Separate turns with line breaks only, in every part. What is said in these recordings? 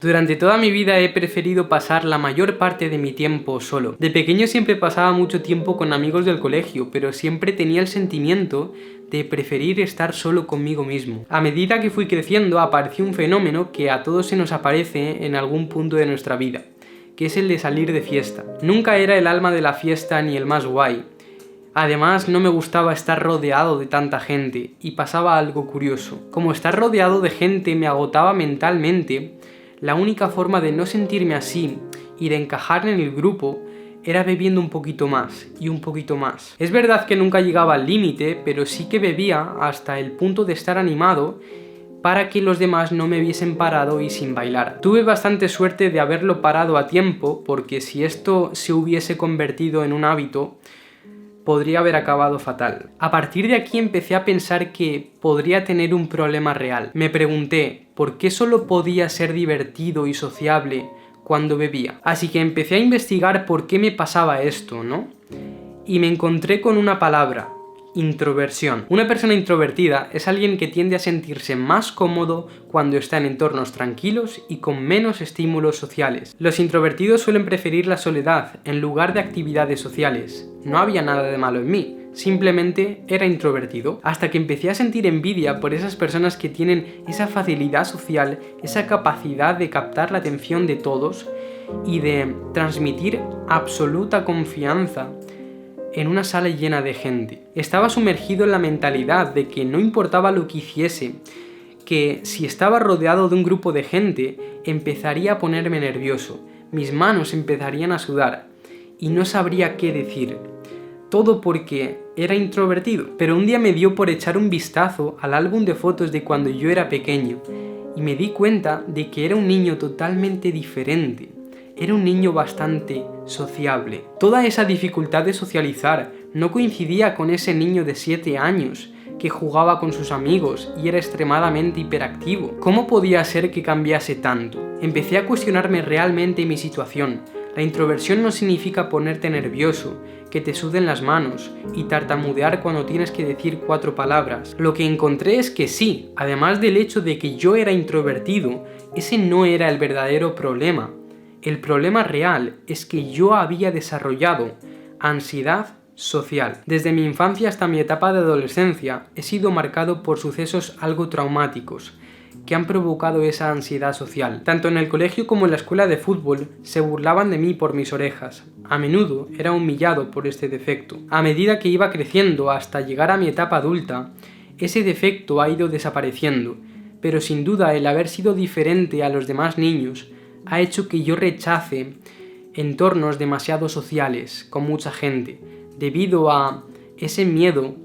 Durante toda mi vida he preferido pasar la mayor parte de mi tiempo solo. De pequeño siempre pasaba mucho tiempo con amigos del colegio, pero siempre tenía el sentimiento de preferir estar solo conmigo mismo. A medida que fui creciendo apareció un fenómeno que a todos se nos aparece en algún punto de nuestra vida, que es el de salir de fiesta. Nunca era el alma de la fiesta ni el más guay. Además, no me gustaba estar rodeado de tanta gente, y pasaba algo curioso. Como estar rodeado de gente me agotaba mentalmente, la única forma de no sentirme así y de encajar en el grupo era bebiendo un poquito más y un poquito más. Es verdad que nunca llegaba al límite, pero sí que bebía hasta el punto de estar animado para que los demás no me viesen parado y sin bailar. Tuve bastante suerte de haberlo parado a tiempo, porque si esto se hubiese convertido en un hábito, podría haber acabado fatal. A partir de aquí empecé a pensar que podría tener un problema real. Me pregunté, ¿por qué solo podía ser divertido y sociable cuando bebía? Así que empecé a investigar por qué me pasaba esto, ¿no? Y me encontré con una palabra: introversión. Una persona introvertida es alguien que tiende a sentirse más cómodo cuando está en entornos tranquilos y con menos estímulos sociales. Los introvertidos suelen preferir la soledad en lugar de actividades sociales. No había nada de malo en mí, simplemente era introvertido, hasta que empecé a sentir envidia por esas personas que tienen esa facilidad social, esa capacidad de captar la atención de todos y de transmitir absoluta confianza en una sala llena de gente. Estaba sumergido en la mentalidad de que no importaba lo que hiciese, que si estaba rodeado de un grupo de gente, empezaría a ponerme nervioso, mis manos empezarían a sudar y no sabría qué decir. Todo porque era introvertido. Pero un día me dio por echar un vistazo al álbum de fotos de cuando yo era pequeño y me di cuenta de que era un niño totalmente diferente. Era un niño bastante sociable. Toda esa dificultad de socializar no coincidía con ese niño de 7 años que jugaba con sus amigos y era extremadamente hiperactivo. ¿Cómo podía ser que cambiase tanto? Empecé a cuestionarme realmente mi situación. La introversión no significa ponerte nervioso, que te suden las manos y tartamudear cuando tienes que decir 4 palabras. Lo que encontré es que sí, además del hecho de que yo era introvertido, ese no era el verdadero problema. El problema real es que yo había desarrollado ansiedad social. Desde mi infancia hasta mi etapa de adolescencia he sido marcado por sucesos algo traumáticos que han provocado esa ansiedad social. Tanto en el colegio como en la escuela de fútbol se burlaban de mí por mis orejas. A menudo era humillado por este defecto. A medida que iba creciendo hasta llegar a mi etapa adulta, ese defecto ha ido desapareciendo, pero sin duda el haber sido diferente a los demás niños ha hecho que yo rechace entornos demasiado sociales, con mucha gente, debido a ese miedo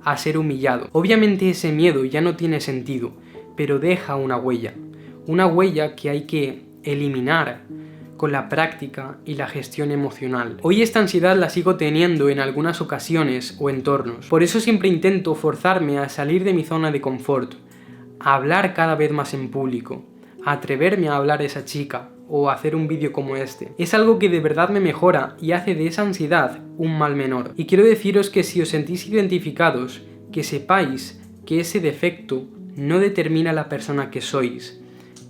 a ser humillado. Obviamente ese miedo ya no tiene sentido, pero deja una huella que hay que eliminar con la práctica y la gestión emocional. Hoy esta ansiedad la sigo teniendo en algunas ocasiones o entornos, por eso siempre intento forzarme a salir de mi zona de confort, a hablar cada vez más en público, a atreverme a hablar a esa chica o a hacer un vídeo como este. Es algo que de verdad me mejora y hace de esa ansiedad un mal menor. Y quiero deciros que si os sentís identificados, que sepáis que ese defecto no determina la persona que sois.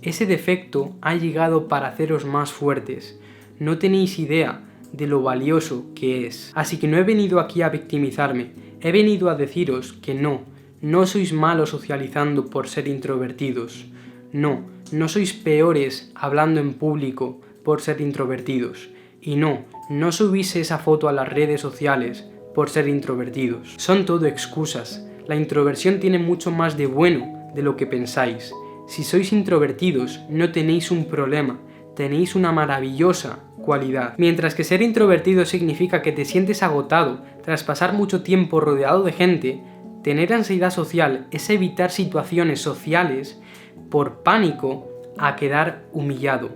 Ese defecto ha llegado para haceros más fuertes. No tenéis idea de lo valioso que es. Así que no he venido aquí a victimizarme, he venido a deciros que no sois malos socializando por ser introvertidos. No sois peores hablando en público por ser introvertidos. Y no subís esa foto a las redes sociales por ser introvertidos. Son todo excusas. La introversión tiene mucho más de bueno de lo que pensáis. Si sois introvertidos, no tenéis un problema, tenéis una maravillosa cualidad. Mientras que ser introvertido significa que te sientes agotado tras pasar mucho tiempo rodeado de gente, tener ansiedad social es evitar situaciones sociales por pánico a quedar humillado.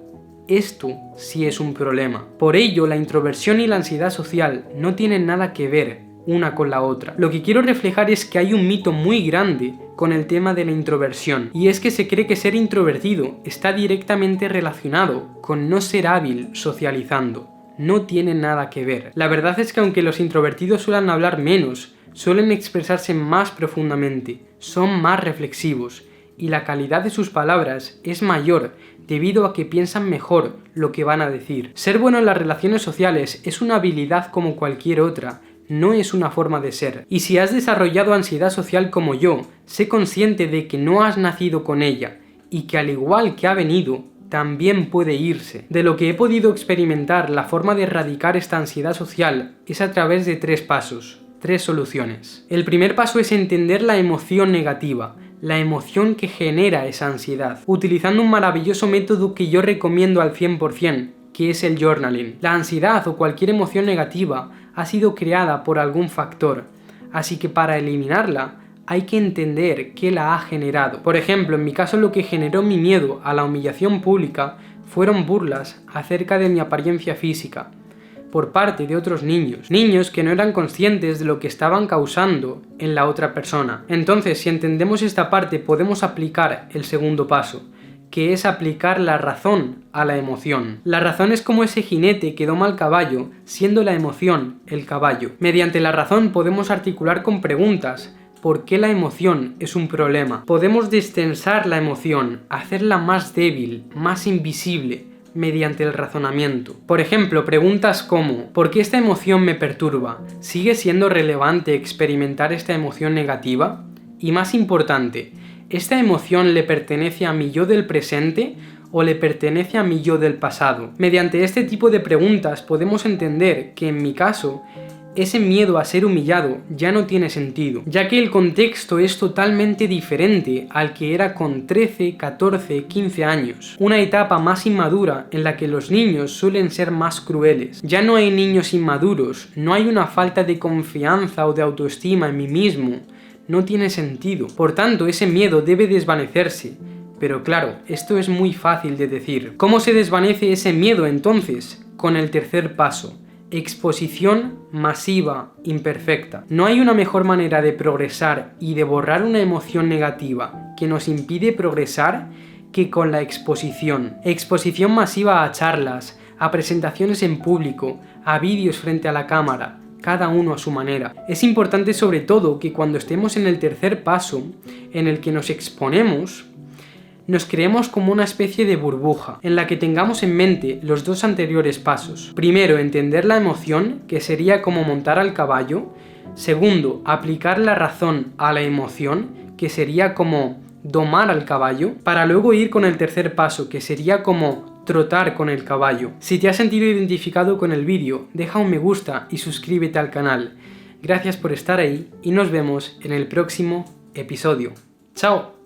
Esto sí es un problema. Por ello, la introversión y la ansiedad social no tienen nada que ver una con la otra. Lo que quiero reflejar es que hay un mito muy grande con el tema de la introversión, y es que se cree que ser introvertido está directamente relacionado con no ser hábil socializando. No tiene nada que ver. La verdad es que aunque los introvertidos suelen hablar menos, suelen expresarse más profundamente, son más reflexivos y la calidad de sus palabras es mayor debido a que piensan mejor lo que van a decir. Ser bueno en las relaciones sociales es una habilidad como cualquier otra, no es una forma de ser. Y si has desarrollado ansiedad social como yo, sé consciente de que no has nacido con ella, y que al igual que ha venido, también puede irse. De lo que he podido experimentar, la forma de erradicar esta ansiedad social es a través de 3 pasos, 3 soluciones. El primer paso es entender la emoción negativa, la emoción que genera esa ansiedad, utilizando un maravilloso método que yo recomiendo al 100%, que es el journaling. La ansiedad o cualquier emoción negativa ha sido creada por algún factor, así que para eliminarla hay que entender qué la ha generado. Por ejemplo, en mi caso lo que generó mi miedo a la humillación pública fueron burlas acerca de mi apariencia física, por parte de otros niños que no eran conscientes de lo que estaban causando en la otra persona. Entonces, si entendemos esta parte, podemos aplicar el segundo paso, que es aplicar la razón a la emoción. La razón es como ese jinete que doma al caballo, siendo la emoción el caballo. Mediante la razón podemos articular con preguntas por qué la emoción es un problema. Podemos destensar la emoción, hacerla más débil, más invisible, mediante el razonamiento. Por ejemplo, preguntas como ¿por qué esta emoción me perturba? ¿Sigue siendo relevante experimentar esta emoción negativa? Y más importante, ¿esta emoción le pertenece a mi yo del presente o le pertenece a mi yo del pasado? Mediante este tipo de preguntas podemos entender que en mi caso, ese miedo a ser humillado ya no tiene sentido, ya que el contexto es totalmente diferente al que era con 13, 14, 15 años. Una etapa más inmadura en la que los niños suelen ser más crueles. Ya no hay niños inmaduros, no hay una falta de confianza o de autoestima en mí mismo. No tiene sentido. Por tanto, ese miedo debe desvanecerse. Pero claro, esto es muy fácil de decir. ¿Cómo se desvanece ese miedo entonces? Con el tercer paso. Exposición masiva imperfecta. No hay una mejor manera de progresar y de borrar una emoción negativa que nos impide progresar que con la exposición. Exposición masiva a charlas, a presentaciones en público, a vídeos frente a la cámara, cada uno a su manera. Es importante sobre todo que cuando estemos en el tercer paso, en el que nos exponemos, nos creemos como una especie de burbuja, en la que tengamos en mente los 2 anteriores pasos. Primero, entender la emoción, que sería como montar al caballo. Segundo, aplicar la razón a la emoción, que sería como domar al caballo, para luego ir con el tercer paso, que sería como trotar con el caballo. Si te has sentido identificado con el vídeo, deja un me gusta y suscríbete al canal. Gracias por estar ahí y nos vemos en el próximo episodio. ¡Chao!